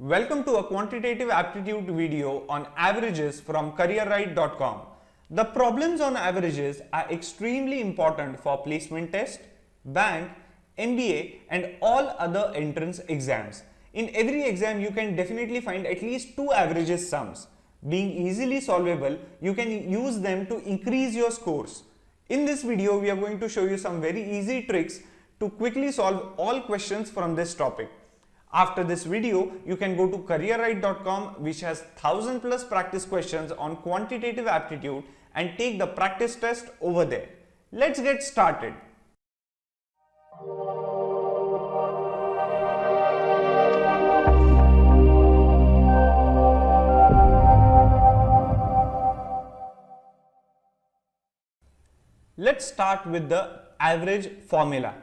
Welcome to a quantitative aptitude video on averages from careerright.com. The problems on averages are extremely important for placement test, bank, MBA and all other entrance exams. In every exam you can definitely find at least two averages sums. Being easily solvable, you can use them to increase your scores. In this video, we are going to show you some very easy tricks to quickly solve all questions from this topic. After this video, you can go to careerright.com, which has 1000 plus practice questions on quantitative aptitude, and take the practice test over there. Let's get started. Let's start with the average formula.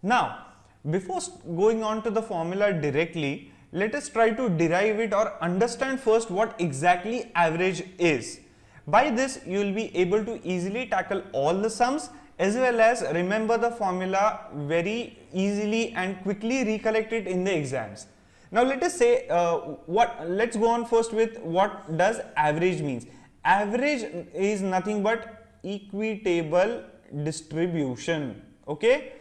Now, before going on to the formula directly, let us try to derive it or understand first what exactly average is. By this, you will be able to easily tackle all the sums as well as remember the formula very easily and quickly recollect it in the exams. Now, let us say let's go on first with what does average means. Average is nothing but equitable distribution. Okay,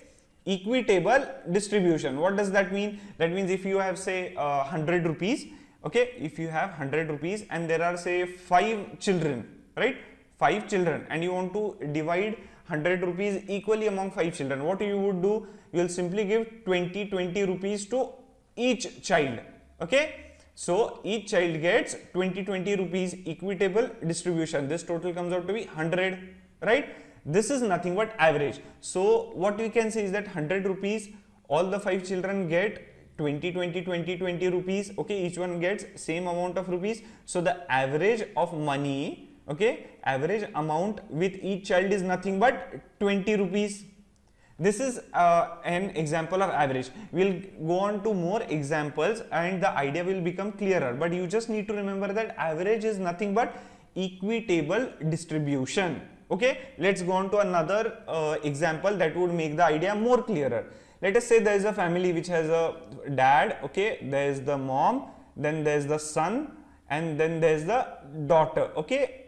equitable distribution. What does that mean? That means if you have say 100 rupees, okay, if you have 100 rupees and there are say 5 children, right, 5 children, and you want to divide 100 rupees equally among 5 children, what you would do? You will simply give 20 rupees to each child. Okay, so each child gets 20 rupees equitable distribution. This total comes out to be 100, right? This is nothing but average. So what we can say is that 100 rupees, all the 5 children get 20 rupees. Okay, each one gets same amount of rupees. So the average of money, okay, average amount with each child is nothing but 20 rupees. This is an example of average. We'll go on to more examples and the idea will become clearer. But you just need to remember that average is nothing but equitable distribution. Okay, let's go on to another example that would make the idea more clearer. Let us say there is a family which has a dad, okay, there is the mom, then there is the son, and then there is the daughter. Okay,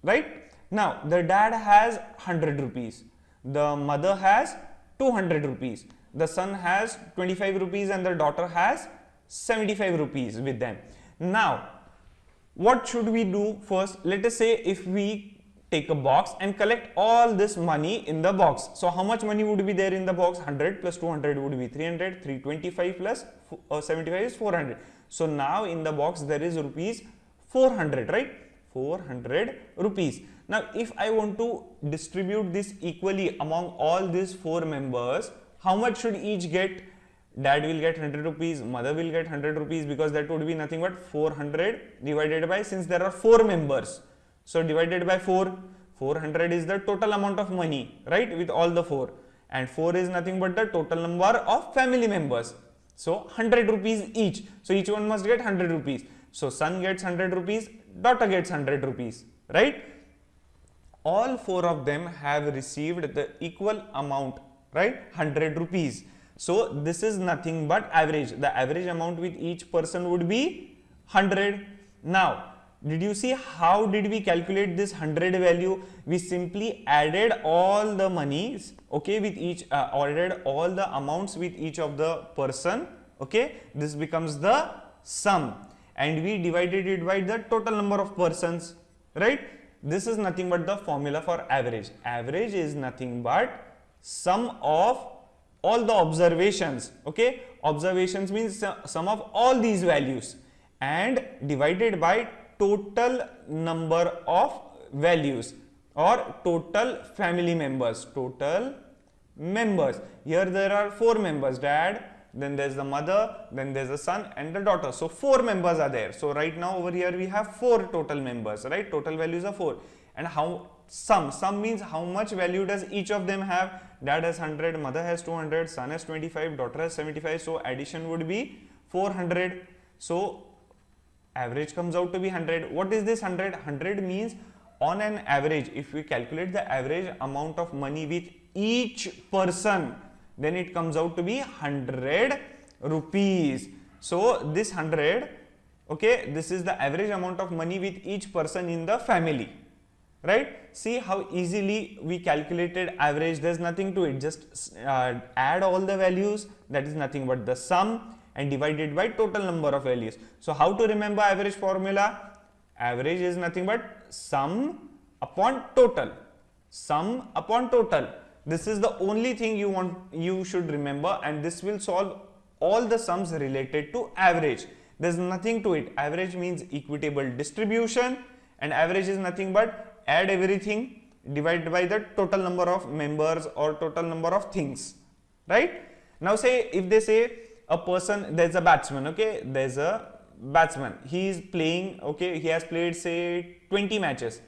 right? Now the dad has 100 rupees, the mother has 200 rupees, the son has 25 rupees and the daughter has 75 rupees with them. Now what should we do first? Let us say if we take a box and collect all this money in the box. So how much money would be there in the box? 100 plus 200 would be 300, 325 plus 75 is 400. So now in the box there is rupees 400, right? 400 rupees. Now if I want to distribute this equally among all these 4 members, how much should each get? Dad will get 100 rupees, mother will get 100 rupees, because that would be nothing but 400 divided by, since there are 4 members. So divided by 4, 400 is the total amount of money, right, with all the 4, and 4 is nothing but the total number of family members. So 100 rupees each. So each one must get 100 rupees. So son gets 100 rupees, daughter gets 100 rupees, right? All 4 of them have received the equal amount, right, 100 rupees. So this is nothing but average. The average amount with each person would be 100. Now, did you see how did we calculate this 100 value? We simply added all the monies, okay, with each, added all the amounts with each of the person, okay. This becomes the sum, and we divided it by the total number of persons, right? This is nothing but the formula for average. Average is nothing but sum of all the observations, okay. Observations means sum of all these values and divided by total number of values or total family members, total members. Here there are 4 members, dad, then there's the mother, then there's the son and the daughter. So 4 members are there. So right now over here we have 4 total members, right? Total values are 4. And how sum means how much value does each of them have? Dad has 100, mother has 200, son has 25, daughter has 75. So addition would be 400. So average comes out to be 100. What is this 100? 100 means on an average, if we calculate the average amount of money with each person, then it comes out to be 100 rupees. So this 100, okay, this is the average amount of money with each person in the family, right? See how easily we calculated average. There's nothing to it, just add all the values, that is nothing but the sum, and divided by total number of values. So how to remember average formula? Average is nothing but sum upon total. Sum upon total. This is the only thing you should remember, and this will solve all the sums related to average. There's nothing to it. Average means equitable distribution, and average is nothing but add everything, divide by the total number of members or total number of things, right? Now say, if they say a person, there's a batsman, okay, there's a batsman, he is playing, okay, he has played say 20 matches,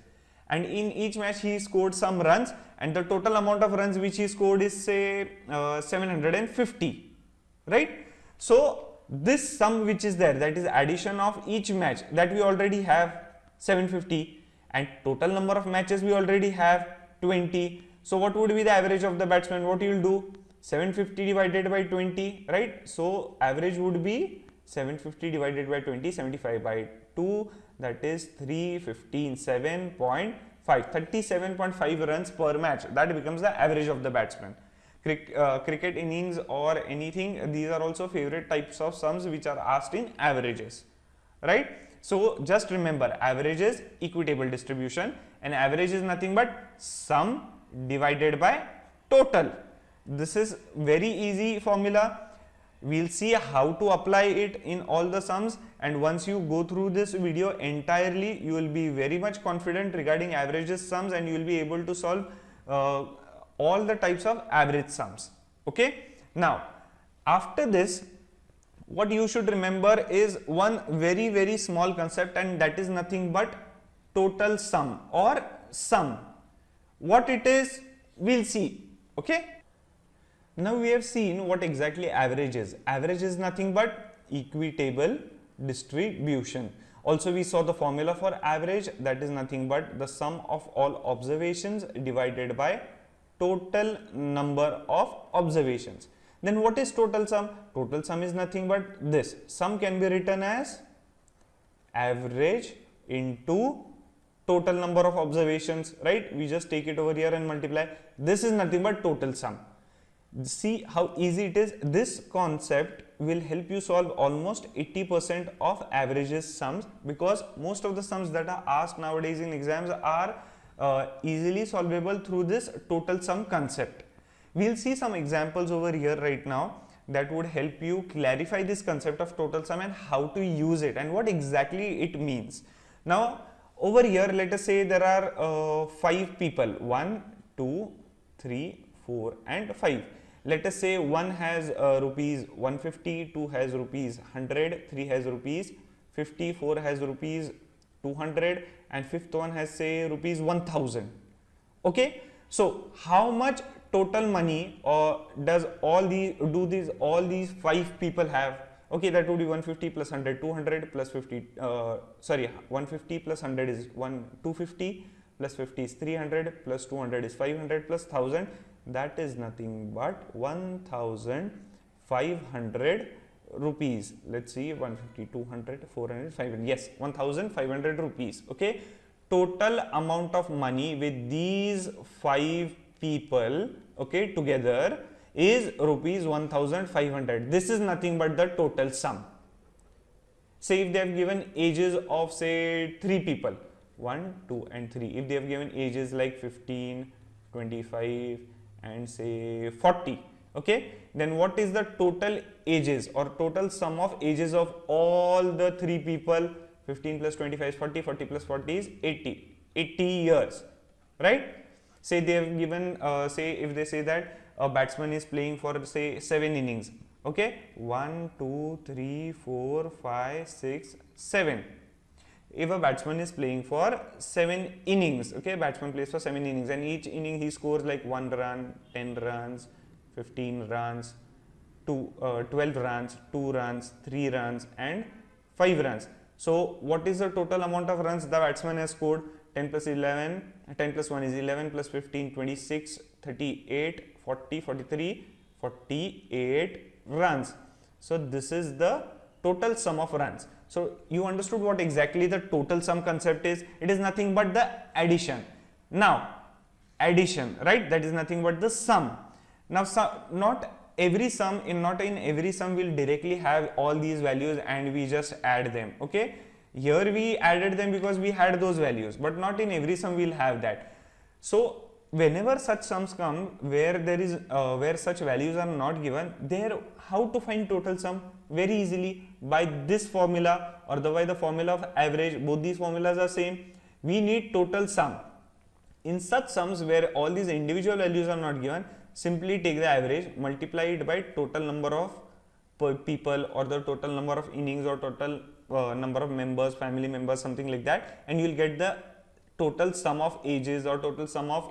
and in each match he scored some runs, and the total amount of runs which he scored is say 750, right? So this sum which is there, that is addition of each match, that we already have 750, and total number of matches we already have 20. So what would be the average of the batsman? What you will do? 750 divided by 20, right? So average would be 750 divided by 20, 75 by 2, that is 315.7.5, 37.5 runs per match. That becomes the average of the batsman. Cricket innings or anything, these are also favorite types of sums which are asked in averages, right? So just remember, average is equitable distribution, and average is nothing but sum divided by total. This is very easy formula. We'll see how to apply it in all the sums, and once you go through this video entirely, you will be very much confident regarding averages sums, and you will be able to solve all the types of average sums. Okay. Now after this, what you should remember is one very small concept, and that is nothing but total sum or sum. What it is, we'll see. Okay. Now we have seen what exactly average is. Average is nothing but equitable distribution. Also we saw the formula for average, that is nothing but the sum of all observations divided by total number of observations. Then what is total sum? Total sum is nothing but this. Sum can be written as average into total number of observations, right? We just take it over here and multiply. This is nothing but total sum. See how easy it is. This concept will help you solve almost 80% of averages sums, because most of the sums that are asked nowadays in exams are easily solvable through this total sum concept. We'll see some examples over here right now that would help you clarify this concept of total sum and how to use it and what exactly it means. Now over here, let us say there are 5 people, 1, 2, 3, 4 and 5. Let us say one has rupees 150, 2 has rupees 100, 3 has rupees 50, 4 has rupees 200 and fifth one has say rupees 1000. Okay, so how much total money does all these 5 people have? Okay, that would be 150 plus 100, 200 plus 50, 150 plus 100 is 250 plus 50 is 300 plus 200 is 500 plus 1000, that is nothing but 1500 rupees. Let's see, 150, 200, 400, 500, yes, 1500 rupees. Okay, total amount of money with these 5 people, okay, together is rupees 1500. This is nothing but the total sum. Say if they have given ages of say 3 people, 1, 2 and 3. If they have given ages like 15, 25 and say 40, okay, then what is the total ages or total sum of ages of all the 3 people? 15 plus 25 is 40, 40 plus 40 is 80 years, right? Say they have given, say if they say that a batsman is playing for say 7 innings, okay, 1, 2, 3, 4, 5, 6, 7. If a batsman is playing for 7 innings, okay, batsman plays for 7 innings and each inning he scores like 1 run, 10 runs, 15 runs, 12 runs, 2 runs, 3 runs and 5 runs. So what is the total amount of runs the batsman has scored? 10 plus 11, 10 plus 1 is 11 plus 15, 26, 38, 40, 43, 48 runs. So this is the total sum of runs. So you understood what exactly the total sum concept is. It is nothing but the addition. Now addition, right? That is nothing but the sum. Now not every sum will directly have all these values and we just add them. Okay, here we added them because we had those values, but not in every sum we'll have that. So whenever such sums come where there is where such values are not given, there how to find total sum? Very easily, by this formula or by the formula of average. Both these formulas are same. We need total sum. In such sums where all these individual values are not given, simply take the average, multiply it by total number of people or the total number of innings or total number of members, family members, something like that, and you will get the total sum of ages or total sum of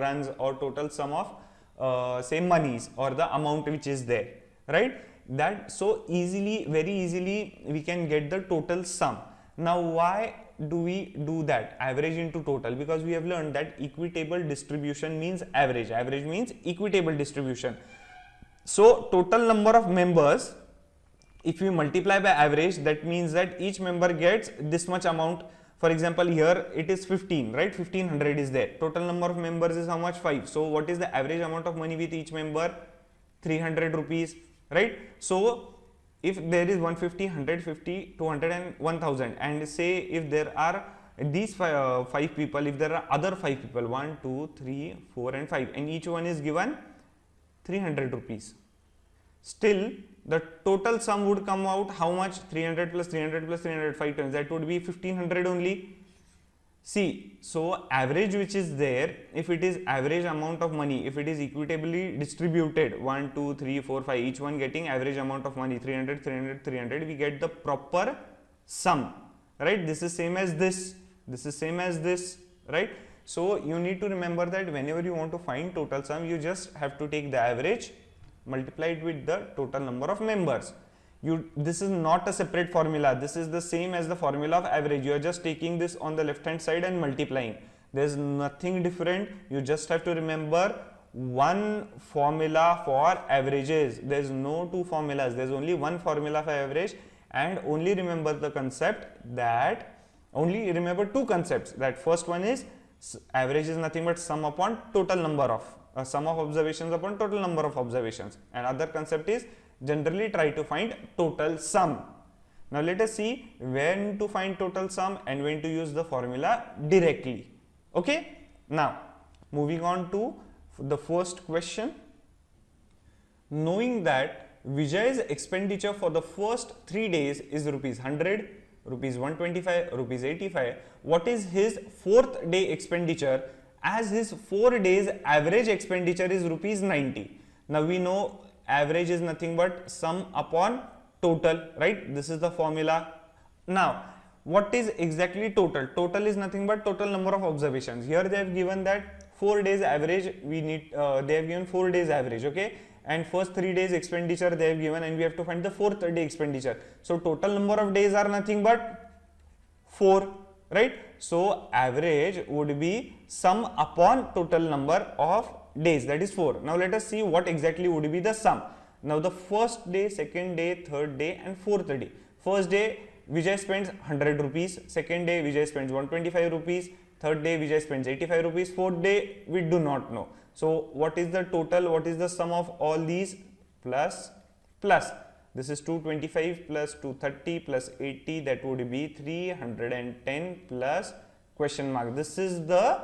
runs or total sum of say monies or the amount which is there, right? That so easily, very easily we can get the total sum. Now why do we do that, average into total? Because we have learned that equitable distribution means average, average means equitable distribution. So total number of members, if we multiply by average, that means that each member gets this much amount. For example, here it is 15, right? 1500 is there. Total number of members is how much? 5. So what is the average amount of money with each member? 300 rupees, right? So if there is 150, 150, 200 and 1000, and say if there are these five people, if there are other 5 people, 1, 2, 3, 4 and 5, and each one is given 300 rupees, still the total sum would come out how much? 300 plus 300 plus 300, 5 times, that would be 1500 only. See, so average which is there, if it is average amount of money, if it is equitably distributed, 1, 2, 3, 4, 5, each one getting average amount of money, 300, 300, 300, we get the proper sum, right? This is same as this is same as this, right? So you need to remember that whenever you want to find total sum, you just have to take the average, multiply it with the total number of members. This is not a separate formula. This is the same as the formula of average. You are just taking this on the left hand side and multiplying. There is nothing different. You just have to remember one formula for averages. There is no two formulas. There is only one formula for average, and only remember the concept that only remember two concepts. That first one is average is nothing but sum upon total number of sum of observations upon total number of observations, and other concept is generally try to find total sum. Now let us see when to find total sum and when to use the formula directly. Okay, now moving on to the first question. Knowing that Vijay's expenditure for the first 3 days is rupees 100, rupees 125, rupees 85, what is his 4th day expenditure, as his 4 days average expenditure is rupees 90. Now we know average is nothing but sum upon total, right? This is the formula. Now what is exactly total? Total is nothing but total number of observations. Here they have given that 4 days average, we need they have given 4 days average, okay, and first 3 days expenditure they have given, and we have to find the 4th day expenditure. So total number of days are nothing but 4, right? So average would be sum upon total number of days, that is 4. Now let us see what exactly would be the sum. Now the first day, second day, third day and fourth day. First day Vijay spends 100 rupees, second day Vijay spends 125 rupees, third day Vijay spends 85 rupees, fourth day we do not know. So what is the total, what is the sum of all these? Plus plus, this is 225 plus 230 plus 80, that would be 310 plus question mark. This is the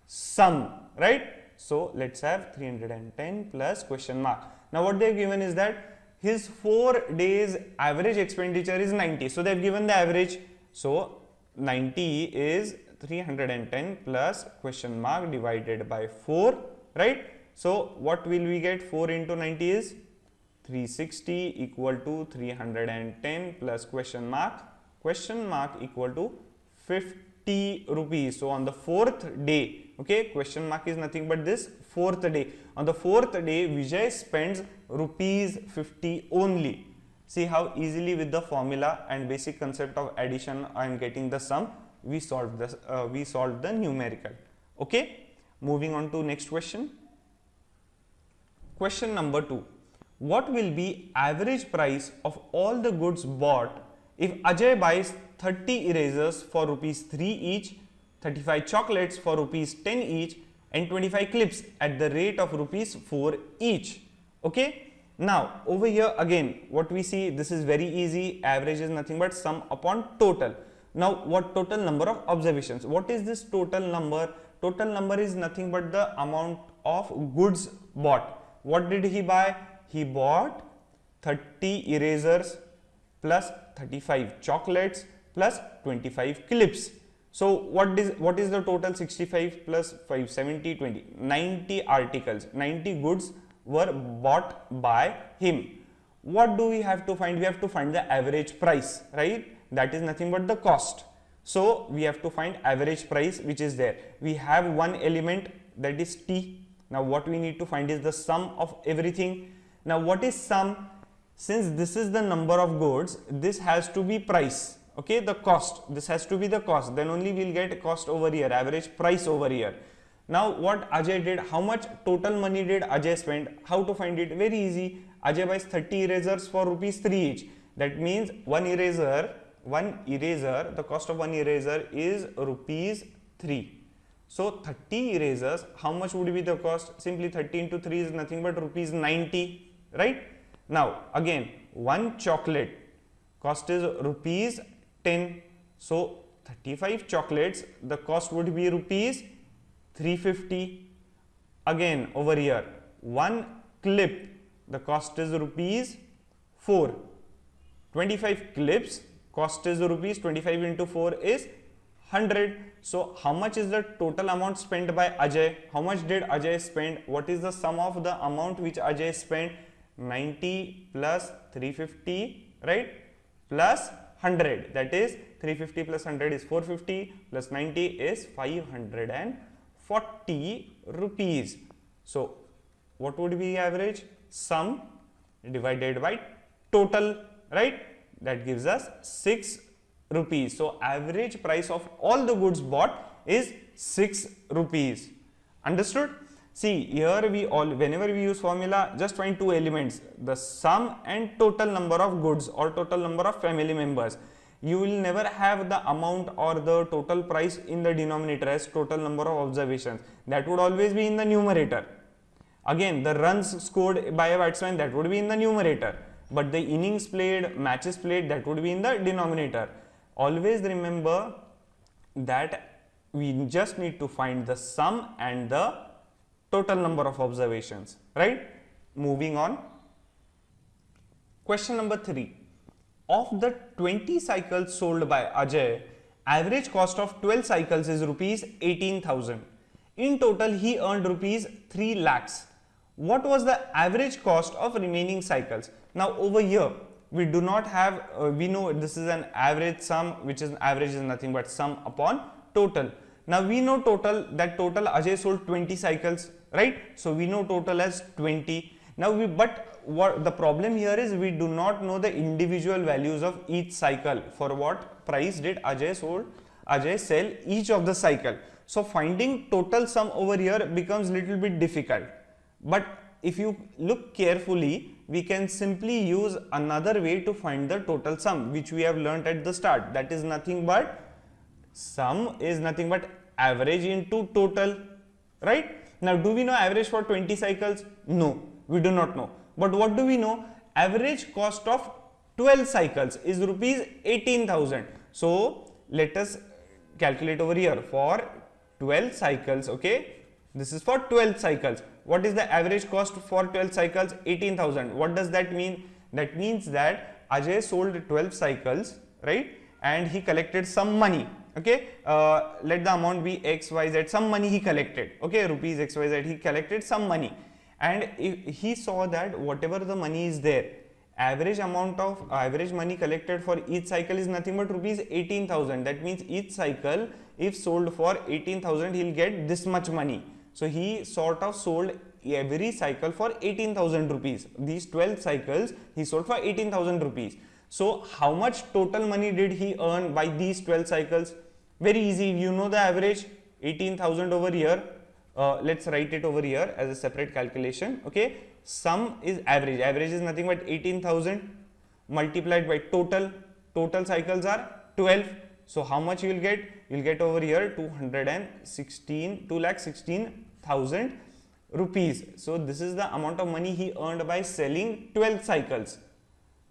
sum, right? So let's have 310 plus question mark. Now what they have given is that his 4 days average expenditure is 90. So they have given the average. So 90 is 310 plus question mark divided by 4, right? So what will we get? 4 into 90 is 360 equal to 310 plus question mark equal to 50 rupees. So on the 4th day, okay, question mark is nothing but this 4th day. On the 4th day, Vijay spends rupees 50 only. See how easily with the formula and basic concept of addition I am getting the sum, we solved this. We solved the numerical. Okay, moving on to next question. Question number 2. what will be average price of all the goods bought if Ajay buys 30 erasers for rupees 3 each, 35 chocolates for rupees 10 each, and 25 clips at the rate of rupees 4 each. Okay. Now over here again what we see, this is very easy. Average is nothing but sum upon total. Now what total number of observations? What is this total number? Total number is nothing but the amount of goods bought. What did he buy? He bought 30 erasers plus 35 chocolates plus 25 clips. So what is the total? 65 plus 5, 70, 20, 90 articles, 90 goods were bought by him. What do we have to find? We have to find the average price, right? That is nothing but the cost. So we have to find average price, which is there. We have one element, that is T. Now what we need to find is the sum of everything. Now what is sum? Since this is the number of goods, this has to be price. Okay, the cost. This has to be the cost. Then only we'll get cost over here, average price over here. Now what Ajay did, how much total money did Ajay spend? How to find it? Very easy. Ajay buys 30 erasers for rupees 3 each. That means one eraser, the cost of one eraser is rupees 3. So 30 erasers, how much would be the cost? Simply 30 into 3 is nothing but rupees 90, right? Now again, one chocolate cost is rupees 10. So 35 chocolates, the cost would be rupees 350. Again over here, one clip, the cost is rupees 4. 25 clips, cost is rupees 25 into 4 is 100. So how much is the total amount spent by Ajay? How much did Ajay spend? What is the sum of the amount which Ajay spent? 90 plus 350, right? Plus 100, that is 350 plus 100 is 450 plus 90 is 540 rupees. So what would be average? Sum divided by total, right? That gives us 6 rupees. So average price of all the goods bought is 6 rupees. Understood? See here whenever we use formula, just find two elements, the sum and total number of goods or total number of family members. You will never have the amount or the total price in the denominator as total number of observations. That would always be in the numerator. Again, the runs scored by a batsman, that would be in the numerator. But the innings played, matches played, that would be in the denominator. Always remember that we just need to find the sum and the total number of observations, right? Moving on. Question number 3. Of the 20 cycles sold by Ajay, average cost of 12 cycles is rupees 18,000. In total, he earned rupees 3 lakhs. What was the average cost of remaining cycles? Now over here, we do not have, we know this is an average sum, which is average is nothing but sum upon total. Now we know total, that total Ajay sold 20 cycles, right? So we know total as 20. Now but what the problem here is, we do not know the individual values of each cycle. For what price did Ajay sell each of the cycle? So finding total sum over here becomes little bit difficult. But if you look carefully, we can simply use another way to find the total sum, which we have learnt at the start. That is nothing but sum is nothing but average into total, right? Now do we know average for 20 cycles? No, we do not know. But what do we know? Average cost of 12 cycles is rupees 18,000. So let us calculate over here for 12 cycles, okay? This is for 12 cycles. What is the average cost for 12 cycles? 18,000. What does that mean? That means that Ajay sold 12 cycles, right? And he collected some money. Okay, let the amount be XYZ, some money he collected, okay, rupees XYZ, he collected some money, and he saw that whatever the money is there, average money collected for each cycle is nothing but rupees 18,000. That means each cycle, if sold for 18,000, he'll get this much money. So he sort of sold every cycle for 18,000 rupees. These 12 cycles he sold for 18,000 rupees. So how much total money did he earn by these 12 cycles? Very easy, you know the average, 18,000 over here, let's write it over here as a separate calculation. Okay, sum is average. Average is nothing but 18,000 multiplied by total. Total cycles are 12. So how much you will get? You will get over here 2,16,000 rupees. So this is the amount of money he earned by selling 12 cycles,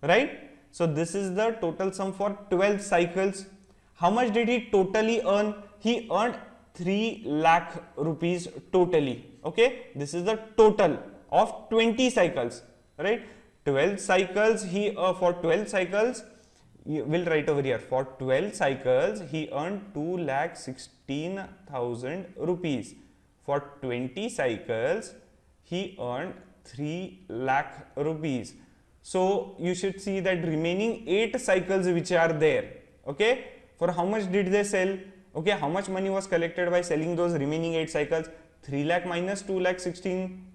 right? So this is the total sum for 12 cycles. How much did he totally earn? He earned 3 lakh rupees totally. Okay, this is the total of 20 cycles, right? 12 cycles, for 12 cycles, you will write over here, for 12 cycles he earned 2,16,000 rupees. For 20 cycles he earned 3 lakh rupees. So you should see that remaining 8 cycles which are there, okay, for how much did they sell? Okay, how much money was collected by selling those remaining 8 cycles? 3 lakh minus 2 lakh 16,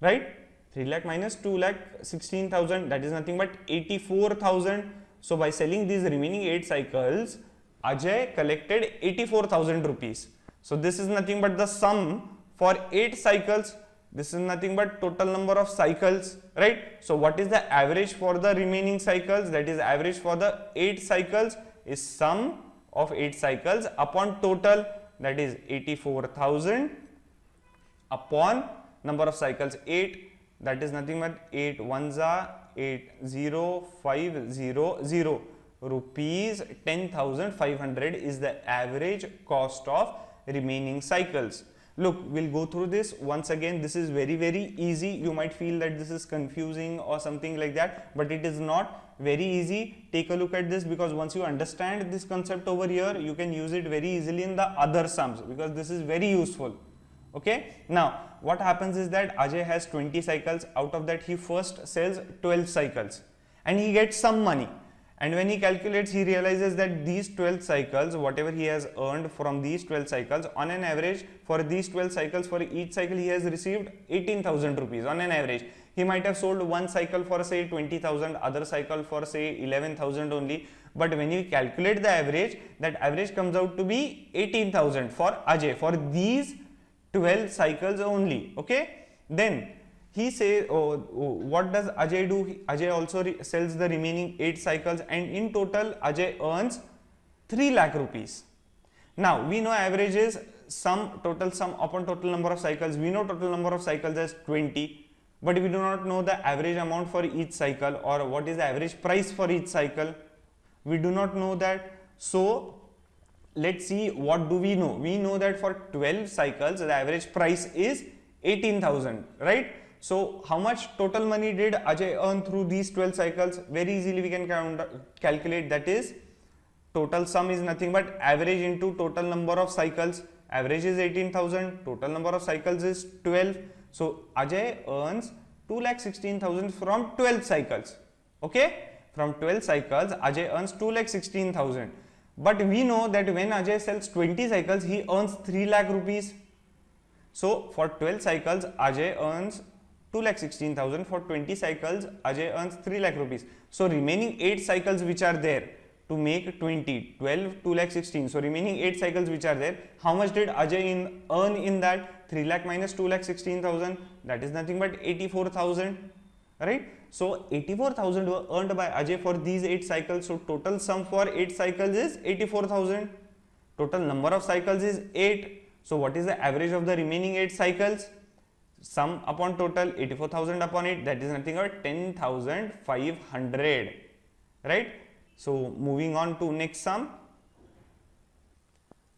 right? 3 lakh minus 2 lakh 16,000, that is nothing but 84,000. So by selling these remaining 8 cycles, Ajay collected 84,000 rupees. So this is nothing but the sum for 8 cycles. This is nothing but total number of cycles, right? So what is the average for the remaining cycles? That is average for the 8 cycles is sum of 8 cycles upon total, that is 84,000 upon number of cycles 8, that is nothing but 8 ones are 80500 rupees 10,500 is the average cost of remaining cycles. Look, we'll go through this once again. This is very easy. You might feel that this is confusing or something like that, but it is not very easy. Take a look at this, because once you understand this concept over here, you can use it very easily in the other sums, because this is very useful. Okay, now what happens is that Ajay has 20 cycles. Out of that he first sells 12 cycles and he gets some money. And when he calculates, he realizes that these 12 cycles, whatever he has earned from these 12 cycles, on an average for these 12 cycles, for each cycle he has received 18,000 rupees on an average. He might have sold one cycle for say 20,000, other cycle for say 11,000 only. But when you calculate the average, that average comes out to be 18,000 for Ajay for these 12 cycles only. Okay, then he says, what does Ajay do? Ajay also sells the remaining 8 cycles, and in total Ajay earns 3 lakh rupees. Now we know average is total sum upon total number of cycles. We know total number of cycles as 20, but we do not know the average amount for each cycle, or what is the average price for each cycle. We do not know that. So let's see, what do we know? We know that for 12 cycles the average price is 18,000, right? So how much total money did Ajay earn through these 12 cycles? Very easily we can calculate. That is, total sum is nothing but average into total number of cycles. Average is 18,000, total number of cycles is 12. So Ajay earns 2,16,000 from 12 cycles. Okay, from 12 cycles Ajay earns 2,16,000. But we know that when Ajay sells 20 cycles, he earns 3 lakh rupees. So for 12 cycles Ajay earns 2,16,000. For 20 cycles Ajay earns 3 lakh rupees. So remaining 8 cycles which are there to make 20, 12, 2,16,000. So remaining 8 cycles which are there, how much did Ajay earn in that? 3 lakh minus 2,16,000, that is nothing but 84,000, right? So 84,000 were earned by Ajay for these 8 cycles. So total sum for 8 cycles is 84,000. Total number of cycles is 8. So what is the average of the remaining 8 cycles? Sum upon total, 84,000 upon 8, that is nothing but 10,500, right? So moving on to next sum.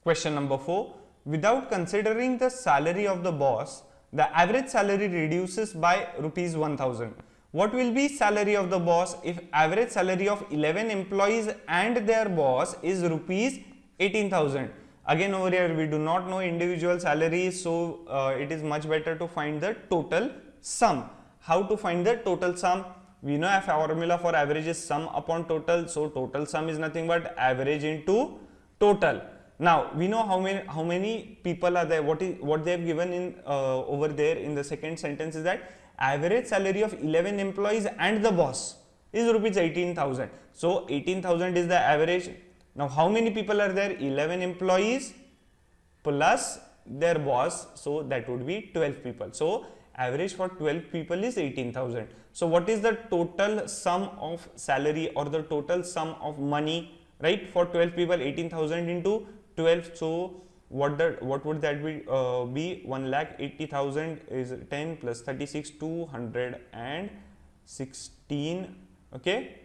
Question number 4. Without considering the salary of the boss, the average salary reduces by rupees 1,000. What will be salary of the boss if average salary of 11 employees and their boss is rupees 18,000? Again over here we do not know individual salaries, so it is much better to find the total sum. How to find the total sum? We know a formula for average is sum upon total. So total sum is nothing but average into total. Now we know how many people are there. What they have given in over there in the second sentence is that average salary of 11 employees and the boss is rupees 18,000. So 18,000 is the average. Now how many people are there? 11 employees plus their boss, so that would be 12 people. So average for 12 people is 18,000. So what is the total sum of salary or the total sum of money, right? For 12 people, 18,000 into 12. So what would that be? 1,80,000 is 10 plus 36, 216. Okay,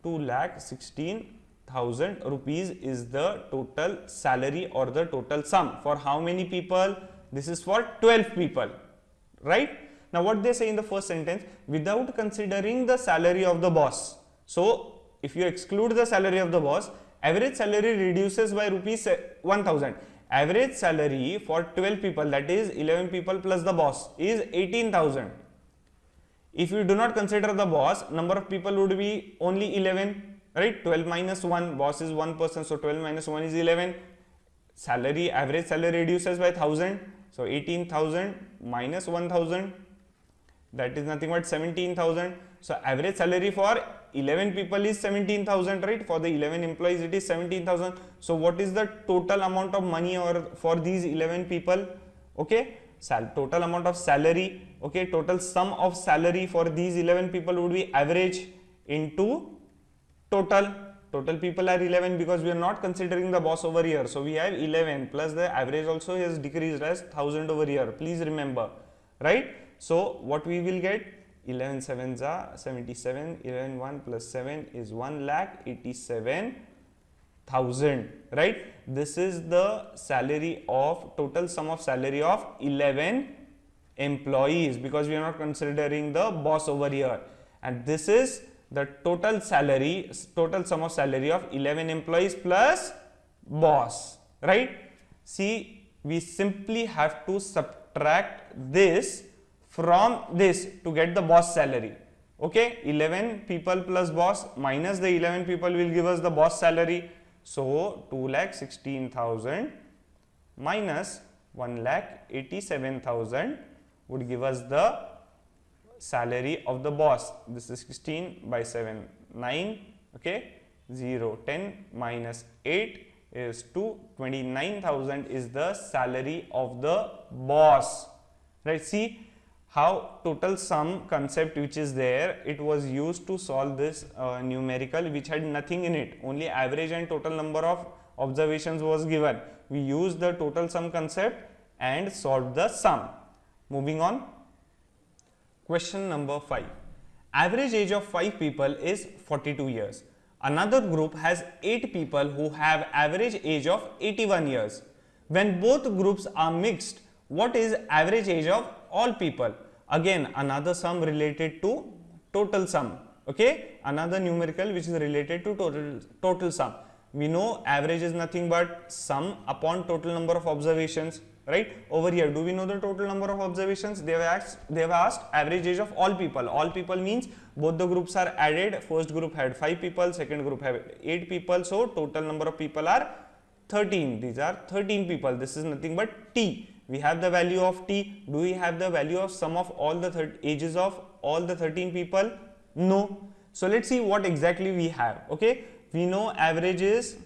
2,16,000 rupees is the total salary or the total sum. For how many people? This is for 12 people, right? Now what they say in the first sentence, without considering the salary of the boss. So if you exclude the salary of the boss, average salary reduces by rupees 1,000. Average salary for 12 people, that is 11 people plus the boss, is 18,000. If you do not consider the boss, number of people would be only 11, right? 12 minus 1, boss is 1 person, so 12 minus 1 is 11. Salary, average salary reduces by 1,000, so 18,000 minus 1,000, that is nothing but 17,000. So average salary for 11 people is 17,000, right? For the 11 employees it is 17,000. So what is the total amount of money or for these 11 people? Okay, total amount of salary, okay, total sum of salary for these 11 people would be average into total. Total people are 11 because we are not considering the boss over here. So we have 11 plus the average also has decreased as 1,000 over here. Please remember, right? So what we will get? 11 sevens are 77, 11 1 plus 7 is 1,87,000, right? This is the salary of, total sum of salary of 11 employees, because we are not considering the boss over here. And this is the total salary, total sum of salary of 11 employees plus boss, right? See, we simply have to subtract this from this to get the boss salary. Okay, 11 people plus boss minus the 11 people will give us the boss salary. So 2,16,000 minus 1,87,000 would give us the salary of the boss. This is 16 by 7, 9. Okay, 0, 10 minus 8 is 2, 29,000 is the salary of the boss, right? See how total sum concept which is there, it was used to solve this numerical which had nothing in it, only average and total number of observations was given. We used the total sum concept and solved the sum. Moving on, question number 5. Average age of 5 people is 42 years. Another group has 8 people who have average age of 81 years. When both groups are mixed, what is average age of all people? Again, another sum related to total sum. Okay, another numerical which is related to total sum. We know average is nothing but sum upon total number of observations, right? Over here, do we know the total number of observations? They have asked average age of all people. All people means both the groups are added. First group had 5 people, second group had 8 people. So total number of people are 13. These are 13 people. This is nothing but T. We have the value of T. Do we have the value of sum of all the ages of all the 13 people? No. So let's see what exactly we have. Okay, we know average is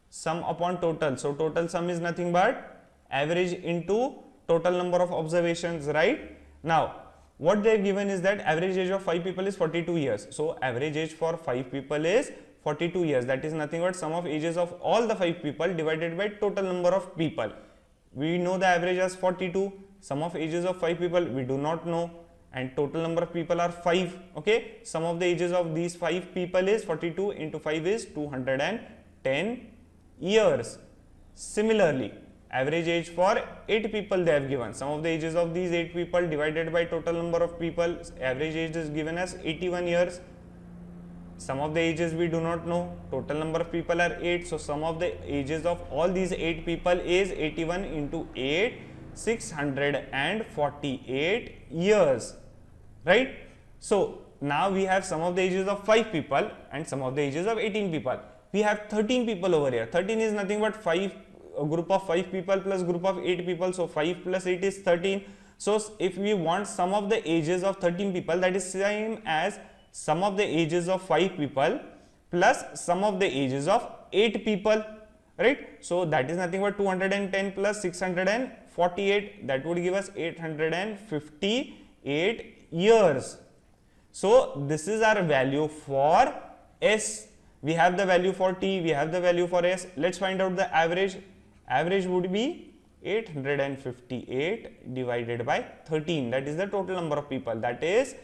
sum upon total. So total sum is nothing but average into total number of observations, right? Now what they have given is that average age of 5 people is 42 years. So average age for 5 people is 42 years. That is nothing but sum of ages of all the 5 people divided by total number of people. We know the average as 42, sum of ages of 5 people we do not know, and total number of people are 5. Okay, sum of the ages of these 5 people is 42 into 5 is 210 years. Similarly, average age for 8 people they have given. Sum of the ages of these 8 people divided by total number of people, average age is given as 81 years. Sum of the ages we do not know, total number of people are 8, so sum of the ages of all these 8 people is 81 into 8, 648 years, right? So now we have sum of the ages of 5 people and sum of the ages of 18 people. We have 13 people over here. 13 is nothing but a group of 5 people plus group of 8 people, so 5 plus 8 is 13. So if we want sum of the ages of 13 people, that is same as sum of the ages of 5 people plus sum of the ages of 8 people, right? So that is nothing but 210 plus 648, that would give us 858 years. So this is our value for S. We have the value for T, we have the value for S. Let's find out the average. Average would be 858 divided by 13. That is the total number of people. That is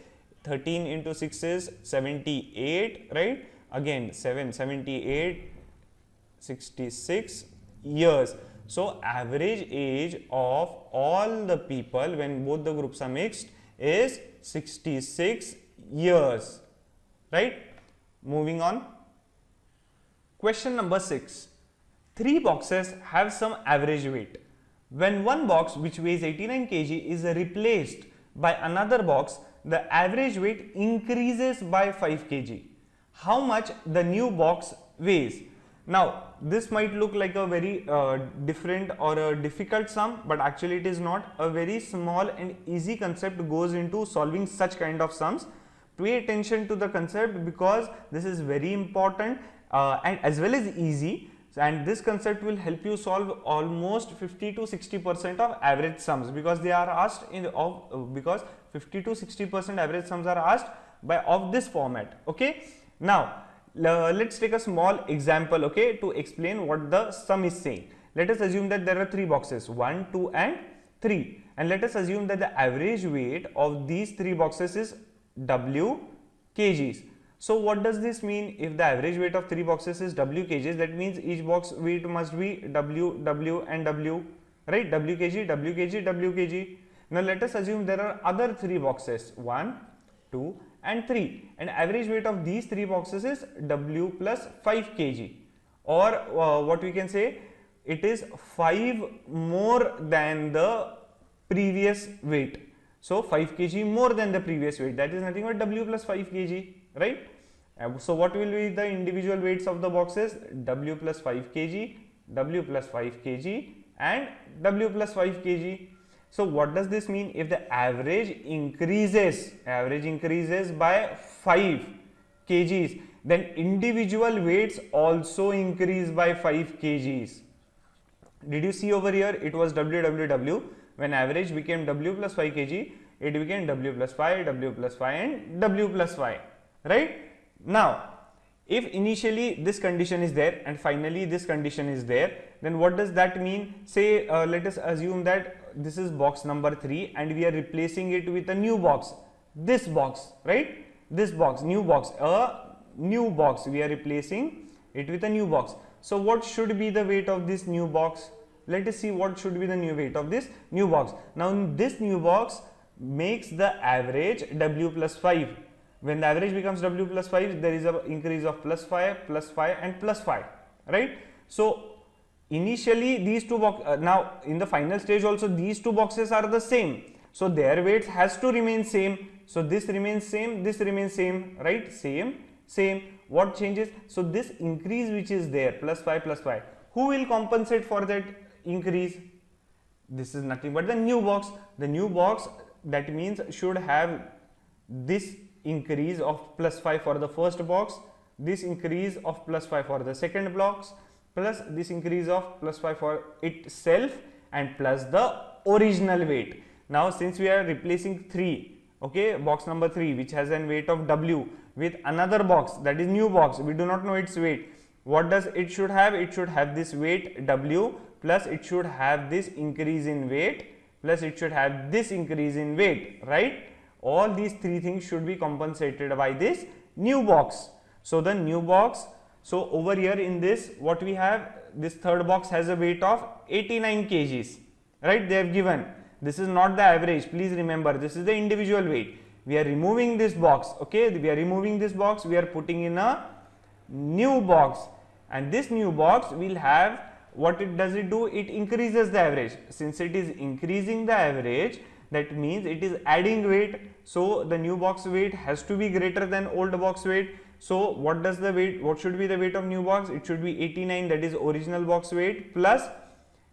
13 into 6 is 78, right? Again 78, 66 years. So average age of all the people when both the groups are mixed is 66 years, right? Moving on. Question number 6. 3 boxes have some average weight. When one box which weighs 89 kg is replaced by another box, the average weight increases by 5 kg. How much the new box weighs? Now this might look like a very different or a difficult sum, but actually it is not. A very small and easy concept goes into solving such kind of sums. Pay attention to the concept because this is very important and as well as easy, and this concept will help you solve almost 50 to 60% of average sums, because they are asked in because 50 to 60% average sums are asked by of this format. Okay, now let's take a small example, okay, to explain what the sum is saying. Let us assume that there are 3 boxes, 1, 2 and 3, and let us assume that the average weight of these 3 boxes is W kgs. So what does this mean? If the average weight of 3 boxes is W kgs, that means each box weight must be W, W and W, right? W kg, W kg, W kg. Now let us assume there are other 3 boxes, 1, 2 and 3, and average weight of these 3 boxes is W plus 5 kg, or what we can say, it is 5 more than the previous weight. So 5 kg more than the previous weight, that is nothing but W plus 5 kg, right? So what will be the individual weights of the boxes? W plus 5 kg, W plus 5 kg and W plus 5 kg. So what does this mean? If the average increases by 5 kgs, then individual weights also increase by 5 kgs. Did you see over here? It was WWW. When average became W plus 5 kg, it became W plus 5, W plus 5 and W plus 5, right? Now, if initially this condition is there and finally this condition is there, then what does that mean? Say let us assume that this is box number 3 and we are replacing it with a new box, this box, right? This box, new box, a new box, we are replacing it with a new box. So what should be the weight of this new box? Let us see what should be the new weight of this new box. Now this new box makes the average W plus 5. When the average becomes W plus 5, there is an increase of plus 5 and plus 5, right? So initially these two boxes, now in the final stage also these 2 boxes are the same, so their weights has to remain same. So this remains same, this remains same, right? Same. What changes? So this increase which is there, plus 5, who will compensate for that increase? This is nothing but the new box. The new box, that means, should have this increase of plus 5 for the first box, this increase of plus 5 for the second box, plus this increase of plus 5 for itself, and plus the original weight. Now since we are replacing 3, okay, box number 3 which has an weight of W with another box, that is new box, we do not know its weight. What does it should have? It should have this weight W, plus it should have this increase in weight, plus it should have this increase in weight, right? All these 3 things should be compensated by this new box. So the new box, so over here in this, what we have, this third box has a weight of 89 kgs, right? They have given, this is not the average, please remember, this is the individual weight. We are removing this box, okay, we are removing this box, we are putting in a new box, and this new box will have, what it does it do? It increases the average. Since it is increasing the average, that means it is adding weight, so the new box weight has to be greater than old box weight. So what does the weight, what should be the weight of new box? It should be 89, that is original box weight, plus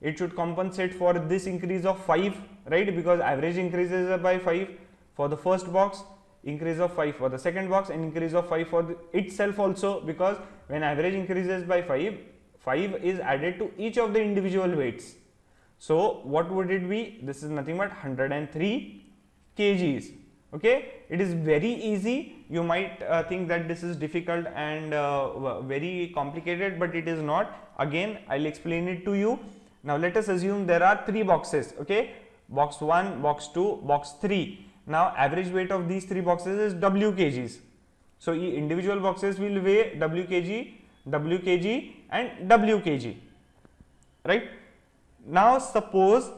it should compensate for this increase of 5, right? Because average increases by 5 for the first box, increase of 5 for the second box, and increase of 5 for itself also, because when average increases by 5 5 is added to each of the individual weights. So what would it be? This is nothing but 103 kgs. Okay, it is very easy. You might think that this is difficult and very complicated, but it is not. Again, I'll explain it to you. Now let us assume there are 3 boxes. Okay, box 1, box 2, box 3. Now average weight of these 3 boxes is W kgs. So individual boxes will weigh W kg, W kg and W kg, right? Now suppose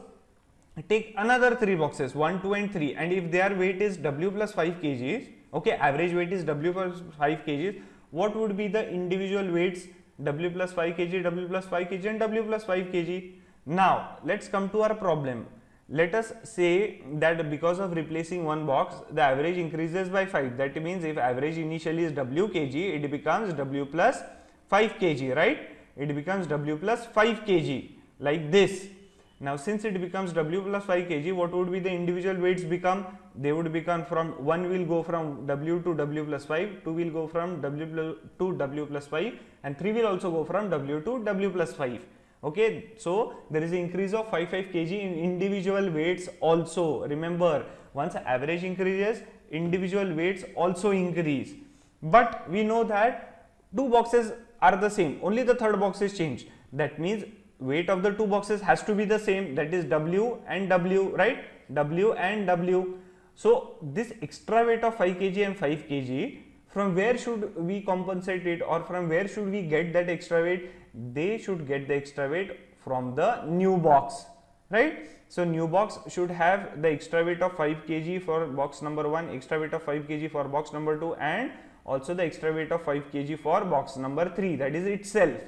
take another 3 boxes 1, 2 and 3, and if their weight is W plus 5 kgs, okay, average weight is W plus 5 kgs, what would be the individual weights? W plus 5 kg, W plus 5 kg and W plus 5 kg. Now let's come to our problem. Let us say that because of replacing one box, the average increases by 5. That means if average initially is W kg, it becomes W plus 5 kg, right? It becomes W plus 5 kg like this. Now since it becomes W plus 5 kg, what would be the individual weights become? They would become from 1 will go from W to W plus 5, 2 will go from W to W plus 5 and 3 will also go from W to W plus 5. Okay, so there is an increase of 5 kg in individual weights also. Remember, once average increases, individual weights also increase. But we know that 2 boxes are the same, only the third box is changed. That means weight of the 2 boxes has to be the same, that is W and W, right? W and W. So this extra weight of 5 kg and 5 kg, from where should we compensate it, or from where should we get that extra weight? They should get the extra weight from the new box, right? So new box should have the extra weight of 5 kg for box number 1, extra weight of 5 kg for box number 2 and also the extra weight of 5 kg for box number 3, that is itself.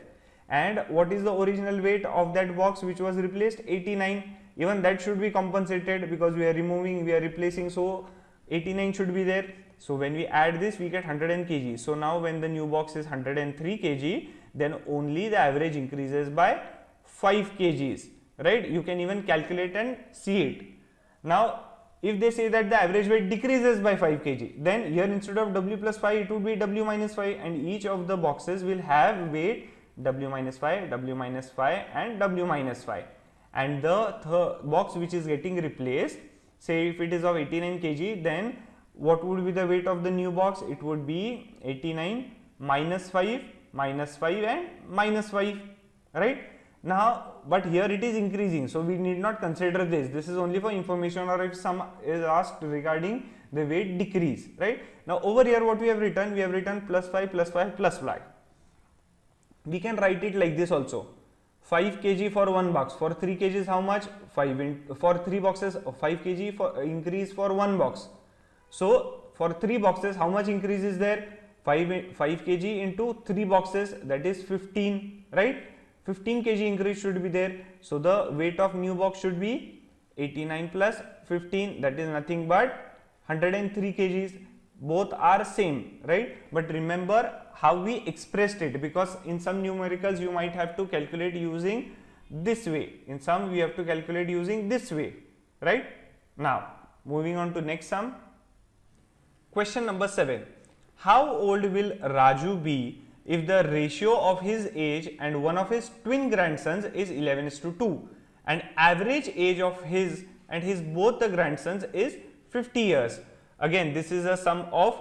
And what is the original weight of that box which was replaced? 89. Even that should be compensated because we are removing, we are replacing, so 89 should be there. So when we add this, we get 100 kg. So now when the new box is 103 kg, then only the average increases by 5 kgs, right? You can even calculate and see it. Now if they say that the average weight decreases by 5 kg, then here instead of W plus 5, it would be W minus 5, and each of the boxes will have weight W minus 5, W minus 5 and W minus 5. And the box which is getting replaced, say if it is of 89 kg, then what would be the weight of the new box? It would be 89 minus 5 and minus 5, right? Now, but here it is increasing, so we need not consider this. This is only for information, or if some is asked regarding the weight decrease, right? Now over here what we have written? We have written plus 5 plus 5 plus 5. We can write it like this also. 5 kg for one box. For 3 kg is how much? 5 for 3 boxes, 5 kg for increase for one box. So for 3 boxes, how much increase is there? 5 kg into 3 boxes, that is 15, right? 15 kg increase should be there. So the weight of new box should be 89 plus 15, that is nothing but 103 kgs. Both are same, right? But remember how we expressed it, because in some numericals you might have to calculate using this way, in some we have to calculate using this way, right? Now moving on to next sum. Question number 7. How old will Raju be if the ratio of his age and one of his twin grandsons is 11:2 and average age of his and his both the grandsons is 50 years? Again, this is a sum of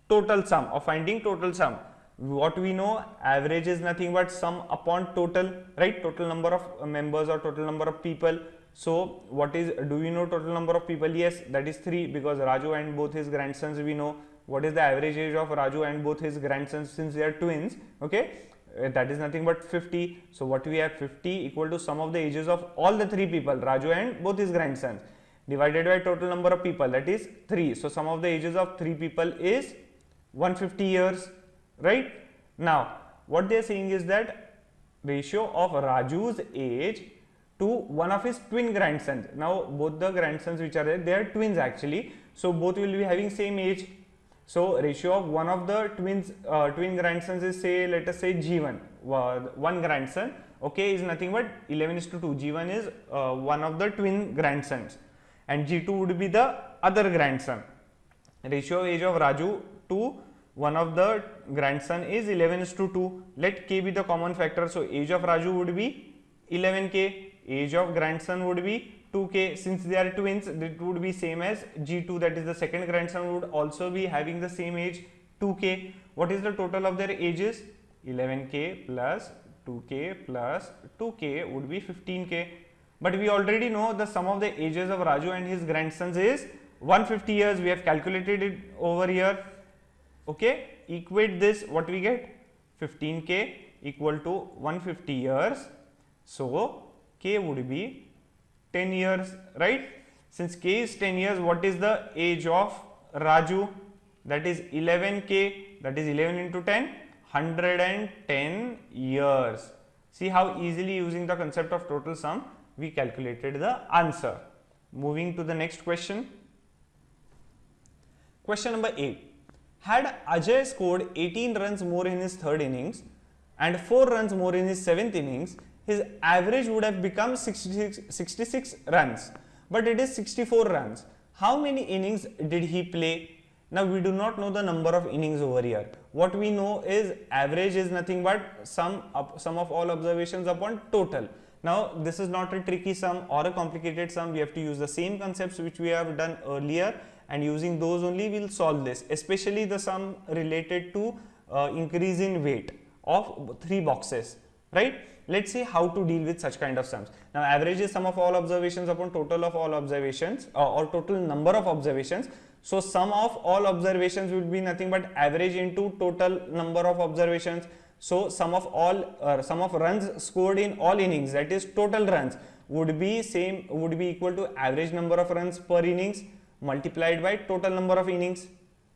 total sum, of finding total sum. What we know, average is nothing but sum upon total, right? Total number of members or total number of people. So what is, do we know total number of people? Yes, that is 3, because Raju and both his grandsons we know. What is the average age of Raju and both his grandsons since they are twins? Okay, that is nothing but 50. So what we have, 50 equal to sum of the ages of all the 3 people, Raju and both his grandsons, divided by total number of people, that is 3. So sum of the ages of 3 people is 150 years, right? Now what they are saying is that ratio of Raju's age to one of his twin grandsons. Now both the grandsons which are there, they are twins actually, so both will be having same age. So ratio of one of the twin grandsons is, say, let us say G1, one grandson, okay, is nothing but 11:2. G1 is one of the twin grandsons and G2 would be the other grandson. Ratio of age of Raju to one of the grandson is 11:2. Let k be the common factor. So age of Raju would be 11k. Age of grandson would be 2k. Since they are twins, it would be same as G2, that is the second grandson would also be having the same age, 2k. What is the total of their ages? 11k plus 2k plus 2k would be 15k. But we already know the sum of the ages of Raju and his grandsons is 150 years. We have calculated it over here. Okay, equate this, what we get? 15k equal to 150 years. So k would be 10 years, right? Since k is 10 years, what is the age of Raju? That is 11k, that is 11 into 10, 110 years. See how easily, using the concept of total sum, we calculated the answer. Moving to the next question. Question number 8. Had Ajay scored 18 runs more in his third innings and 4 runs more in his 7th innings, his average would have become 66 runs, but it is 64 runs. How many innings did he play? Now we do not know the number of innings over here. What we know is average is nothing but sum of all observations upon total. Now this is not a tricky sum or a complicated sum. We have to use the same concepts which we have done earlier, and using those only we will solve this, especially the sum related to increase in weight of 3 boxes, right? Let's see how to deal with such kind of sums. Now average is sum of all observations upon total of all observations, or total number of observations. So sum of all observations would be nothing but average into total number of observations. So sum of runs scored in all innings, that is total runs, would be equal to average number of runs per innings multiplied by total number of innings,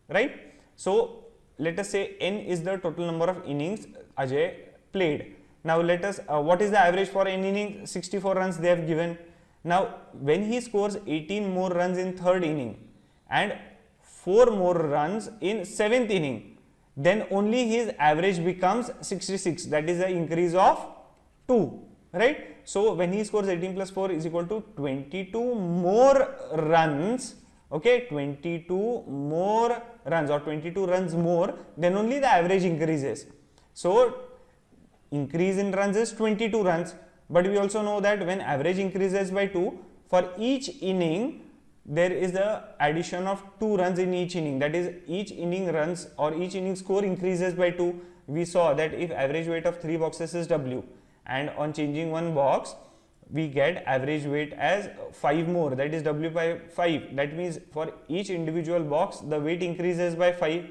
right? So let us say n is the total number of innings Ajay played. Now let us, what is the average for n inning? 64 runs they have given. Now when he scores 18 more runs in third inning and 4 more runs in 7th inning, then only his average becomes 66, that is an increase of 2, right? So when he scores 18 plus 4 is equal to 22 more runs, okay, 22 more runs or 22 runs more, then only the average increases. So increase in runs is 22 runs, but we also know that when average increases by 2, for each inning there is the addition of 2 runs in each inning, that is each inning runs or each inning score increases by 2. We saw that if average weight of 3 boxes is W and on changing 1 box we get average weight as 5 more, that is W by 5. That means for each individual box the weight increases by 5.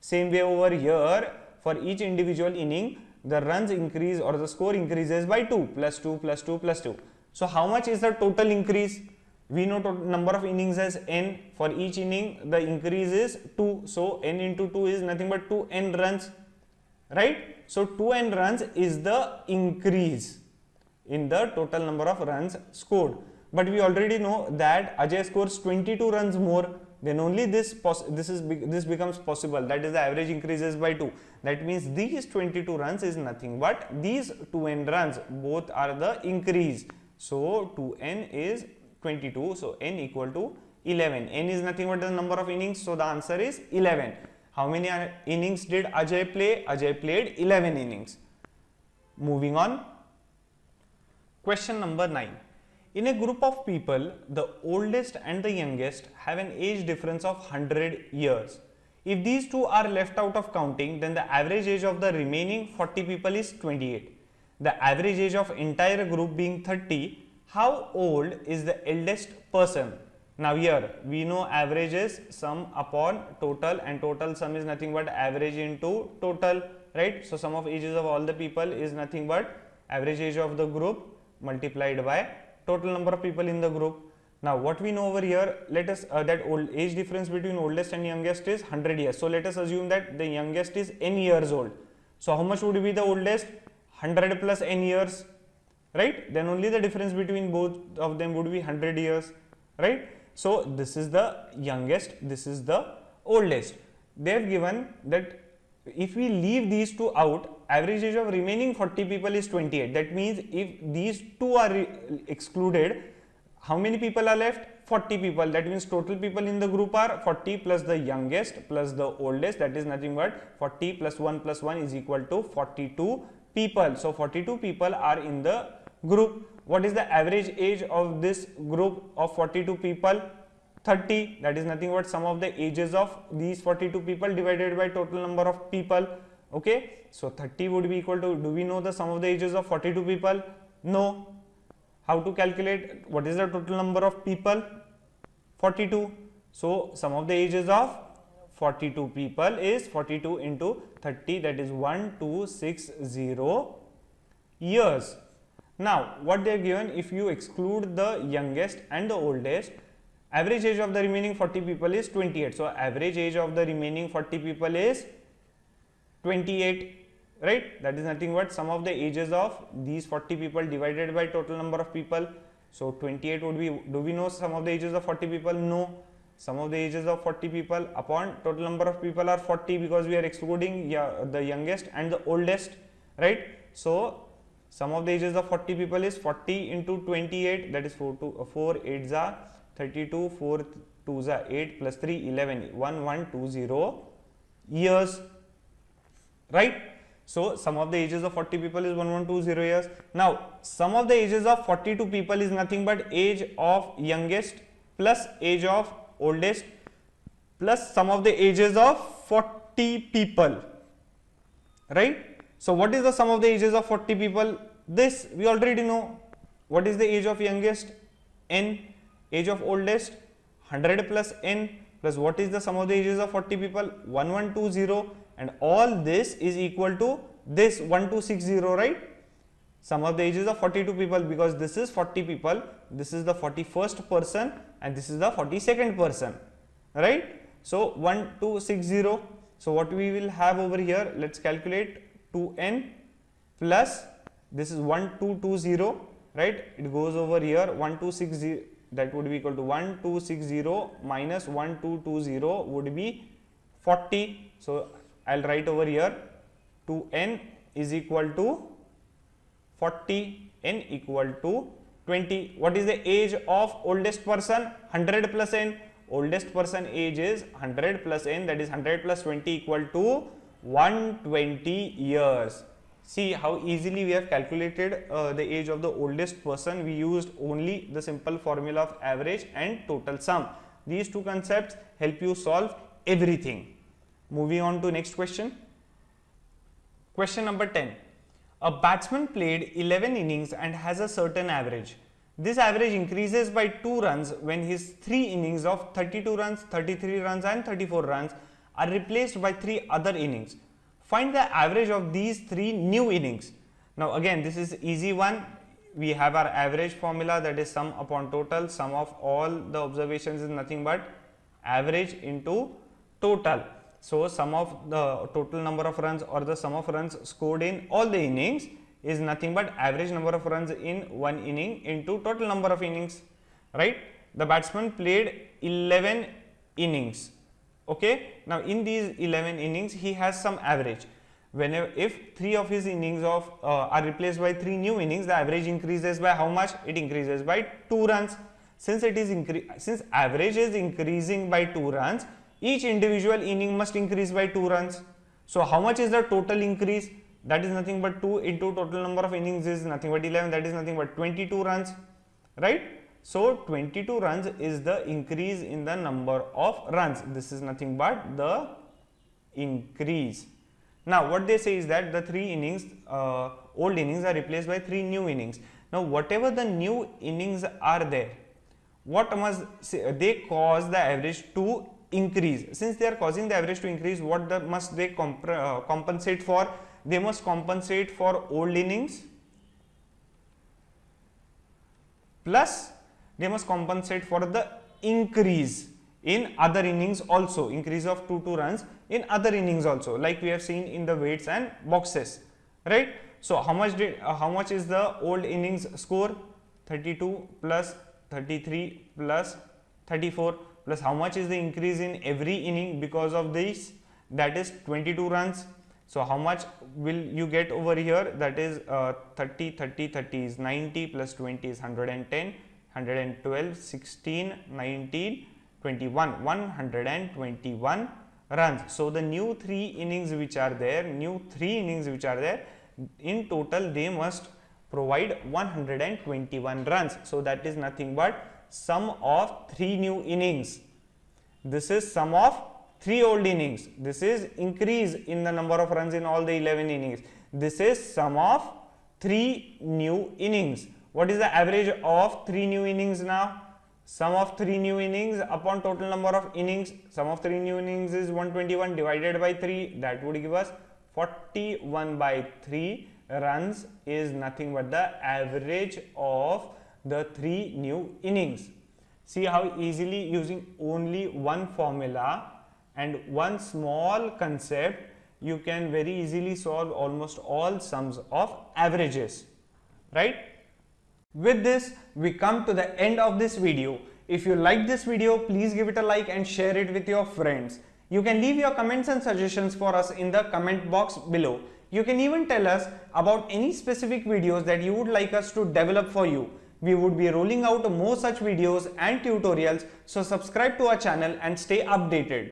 Same way over here, for each individual inning the runs increase or the score increases by 2 plus 2 plus 2 plus 2. So how much is the total increase? We know number of innings as n. For each inning the increase is 2. So n into 2 is nothing but 2n runs, right? So 2n runs is the increase in the total number of runs scored. But we already know that Ajay scores 22 runs more, then only this becomes possible, that is the average increases by 2. That means these 22 runs is nothing but these 2n runs, both are the increase. So 2n is 22, so n equal to 11. N is nothing but the number of innings, so the answer is 11. How many innings did Ajay play? Ajay played 11 innings. Moving on. Question number 9. In a group of people, the oldest and the youngest have an age difference of 100 years. If these two are left out of counting, then the average age of the remaining 40 people is 28. The average age of entire group being 30, how old is the eldest person? Now here we know average is sum upon total, and total sum is nothing but average into total, right? So sum of ages of all the people is nothing but average age of the group multiplied by total number of people in the group. Now what we know over here, let us that old age difference between oldest and youngest is 100 years. So let us assume that the youngest is n years old. So how much would be the oldest? 100 plus n years, right? Then only the difference between both of them would be 100 years, right? So this is the youngest, this is the oldest. They have given that if we leave these two out, average age of remaining 40 people is 28. That means if these two are excluded, how many people are left? 40 people. That means total people in the group are 40 plus the youngest plus the oldest, that is nothing but 40 plus 1 plus 1 is equal to 42 people. So 42 people are in the group. What is the average age of this group of 42 people? 30. That is nothing but sum of the ages of these 42 people divided by total number of people. Okay, so 30 would be equal to, do we know the sum of the ages of 42 people? No. How to calculate what is the total number of people? 42. So sum of the ages of 42 people is 42 into 30, that is 1260 years. Now what they are given, if you exclude the youngest and the oldest, average age of the remaining 40 people is 28. So average age of the remaining 40 people is 28. Right, that is nothing but sum of the ages of these 40 people divided by total number of people. So 28 would be, do we know sum of the ages of 40 people? No. Sum of the ages of 40 people upon total number of people are 40, because we are excluding the youngest and the oldest, right? So sum of the ages of 40 people is 40 into 28, that is 4 8s are 32, 4 2s are 8 plus 3 11, 1120 years, right? So sum of the ages of 40 people is 1120 years. Now sum of the ages of 42 people is nothing but age of youngest plus age of oldest plus sum of the ages of 40 people, right? So what is the sum of the ages of 40 people? This we already know. What is the age of youngest? N. Age of oldest 100 plus n, plus what is the sum of the ages of 40 people? 1120, and all this is equal to this 1260, right? Sum of the ages of 42 people, because this is 40 people, this is the 41st person and this is the 42nd person, right? So 1260. So what we will have over here, let's calculate 2n plus this is 1220, right? It goes over here 1260, that would be equal to 1260 minus 1220 would be 40. So I'll write over here 2n is equal to 40, n equal to 20. What is the age of oldest person? 100 plus n. Oldest person age is 100 plus n, that is 100 plus 20 equal to 120 years. See how easily we have calculated the age of the oldest person. We used only the simple formula of average and total sum. These two concepts help you solve everything. Moving on to next question. Question number 10. A batsman played 11 innings and has a certain average. This average increases by 2 runs when his 3 innings of 32 runs, 33 runs and 34 runs are replaced by 3 other innings. Find the average of these 3 new innings. Now again, this is easy one. We have our average formula, that is sum upon total. Sum of all the observations is nothing but average into total. So sum of the total number of runs or the sum of runs scored in all the innings is nothing but average number of runs in one inning into total number of innings, right? The batsman played 11 innings. Okay, now in these 11 innings he has some average. Whenever if 3 of his innings are replaced by 3 new innings, the average increases by how much? It increases by 2 runs. Since average is increasing by 2 runs, each individual inning must increase by 2 runs. So how much is the total increase? That is nothing but 2 into total number of innings is nothing but 11, that is nothing but 22 runs, right? So 22 runs is the increase in the number of runs. This is nothing but the increase. Now what they say is that the 3 innings, old innings are replaced by 3 new innings. Now whatever the new innings are there, what must they cause the average to increase? Since they are causing the average to increase, what must they compensate for? They must compensate for old innings plus they must compensate for the increase in other innings also, increase of 2 runs in other innings also, like we have seen in the weights and boxes, right? So how much is the old innings score? 32 plus 33 plus 34 plus how much is the increase in every inning because of this? That is 22 runs. So how much will you get over here? That is 30 is 90 plus 20 is 110. 112, 16, 19, 21. 121 runs. So the new three innings which are there, in total they must provide 121 runs. So that is nothing but sum of three new innings. This is sum of three old innings. This is increase in the number of runs in all the 11 innings. This is sum of three new innings. What is the average of three new innings now? Sum of three new innings upon total number of innings. Sum of three new innings is 121 divided by 3. That would give us 41 by 3 runs is nothing but the average of the three new innings. See how easily using only one formula and one small concept you can very easily solve almost all sums of averages, right? With this, we come to the end of this video. If you like this video, please give it a like and share it with your friends. You can leave your comments and suggestions for us in the comment box below. You can even tell us about any specific videos that you would like us to develop for you. We would be rolling out more such videos and tutorials, so subscribe to our channel and stay updated.